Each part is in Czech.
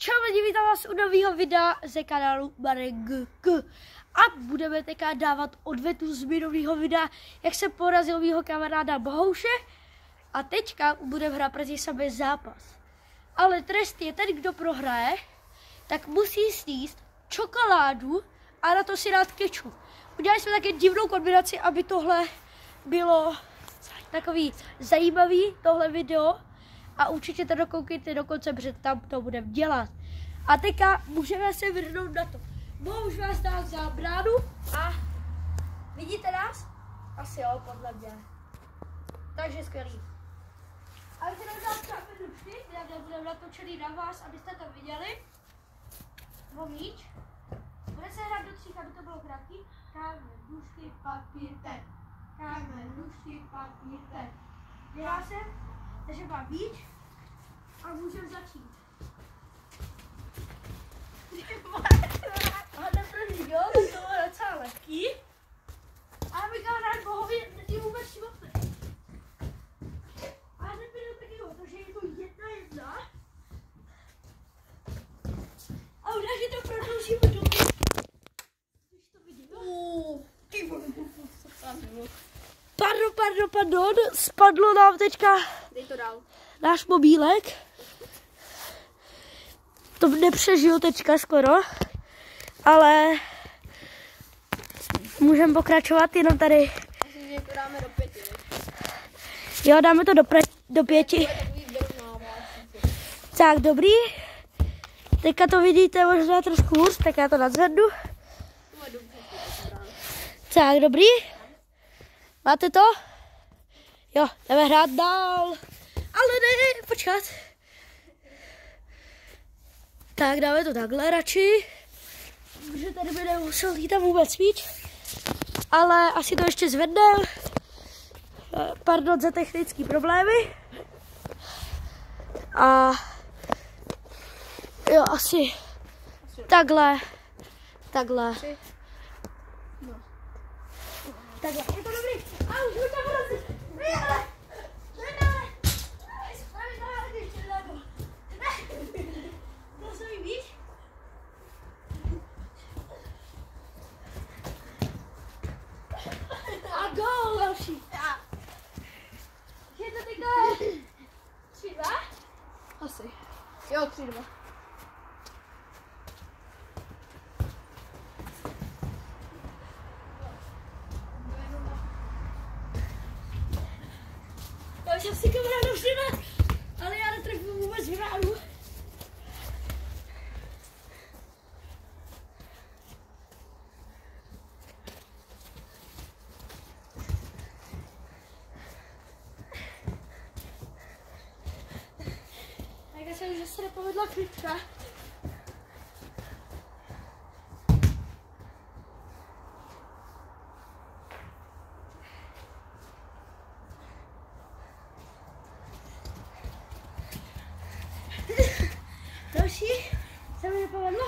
Čau lidi, vítám vás u nového videa ze kanálu Marek G. A budeme teďka dávat odvetu z minulého videa, jak se porazil mýho kamaráda Bohouše. A teďka budeme hrát proti sobě zápas. Ale trest je ten, kdo prohraje, tak musí sníst čokoládu a na to si dát kečup. Udělali jsme také divnou kombinaci, aby tohle bylo takový zajímavý, tohle video. A určitě to dokoukejte do konce, protože tam to budeme dělat. A teďka můžeme se vrhnout na to. Bohuž vás dá za bránu a vidíte nás? Asi jo, podle mě. Takže skvělý. A když nám dát kámen ručky, já budeme natočený na vás, abyste to viděli. Nebo míč. Bude se hrát do tří, aby to bylo krátký. Kámen, ručky, papír, ten. Kámen, ručky, papír, ten. Dělá se? Takže mám míč a můžeme začít. A na první gol, to bylo docela lehký. A my kamarád Bohovi není vůbec šimotný. A nebyl taky o to, že je to 1-1. A udáži to prodloužíme do mě. Když to vidím. Ty vole, Pardon, spadlo nám teďka náš mobílek. To nepřežiju teďka skoro, ale můžeme pokračovat jenom tady. Asi to dáme do 5. Jo, dáme to do 5. Tak, dobrý. Teďka to vidíte možná trošku hůř, tak já to nadzvednu. Tak, dobrý. Máte to? Jo, jdeme hrát dál. Ale ne, počkat. Tak, dáme to takhle radši. Protože tady by nemusel jít tam vůbec míč. Ale asi to ještě zvedne. Pardon za technické problémy. A jo, asi takhle. Takhle. Takhle, je to dobrý. A už to hrozí. Ne. To se mi víš? A gól další. Je to teďka 3-2? Asi. Jo, 3-2. Já jsem si kamaráda všiml, ale já netrefím vůbec bránu. Tak já jsem, že se nepovedla klička. Další se mi nepovedlo.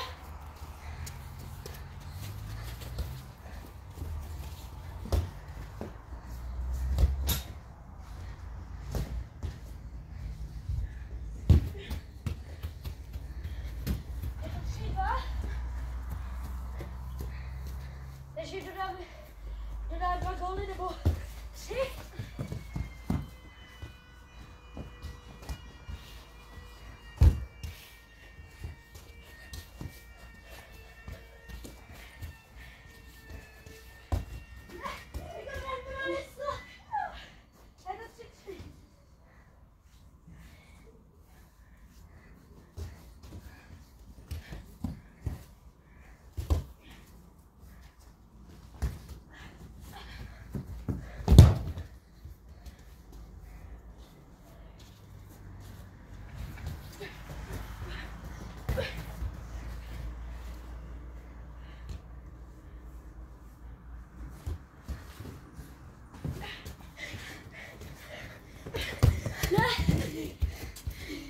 Je to 3-2. Takže dodáme 2 góly nebo 3.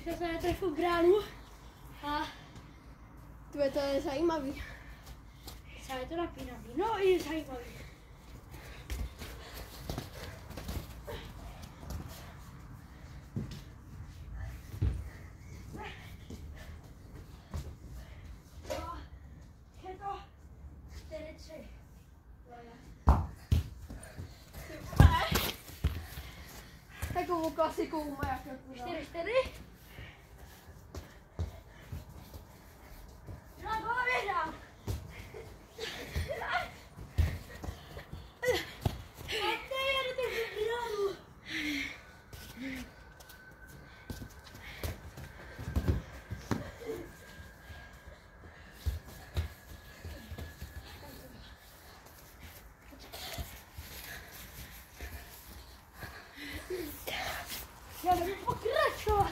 Já jsem netrefil bránu a To je zajímavý. je to napínavý, no i zajímavý. takovou klasikou maják. 4-4. Na hlavě dám. A ty jedu ty vyhranu. Já budu pokračovat.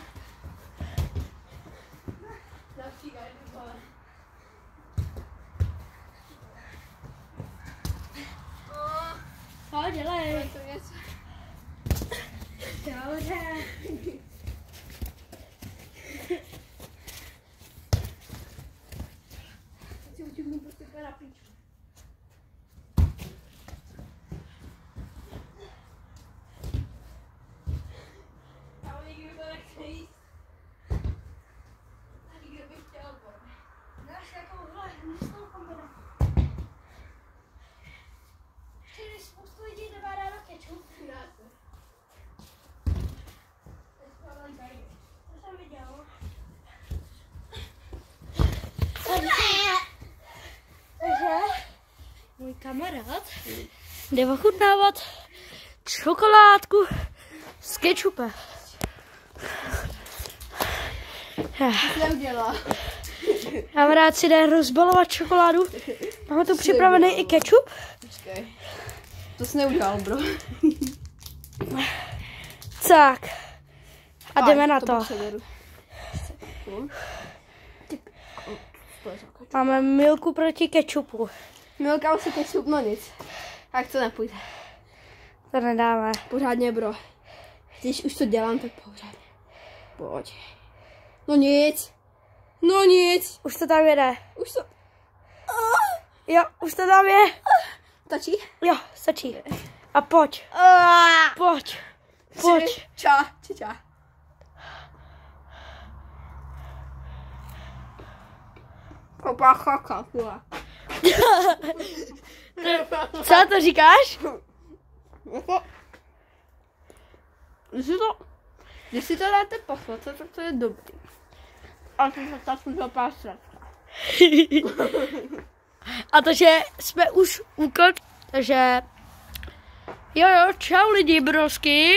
No, dělej. Dobře. Si utíknu prostě na píčku. A oni nikdo to nechce jíst. A nikdo by chtěl borně. Dáš takovouhle místnou kombinaci. Čili spoustu lidí dává do kečup. To jsem viděl. Takže můj kamarád jde ochutnávat čokoládku s kečupem. Neudělá. Kamarád si jde rozbalovat čokoládu. Máme tu připravený i kečup. Počkej. To jsi neudělal, bro. Tak. A jdeme na to. Máme milku proti kečupu. Milka si kečup, no nic. Tak to nepůjde. To nedáme. Pořádně, bro. Když už to dělám, tak pořádně. Pojď. No nic. No nic. Už to tam jede. Už to... Jo, už to tam je. Stačí? Jo, stačí. A pojď. Pojď. Pojď. Ča. Opa, chaka, pula. Co to říkáš? Když si to dáte poslat, tak to je dobrý. A to jsem to pásrat. A to, že jsme už úkol, takže jo, čau lidi, brosky.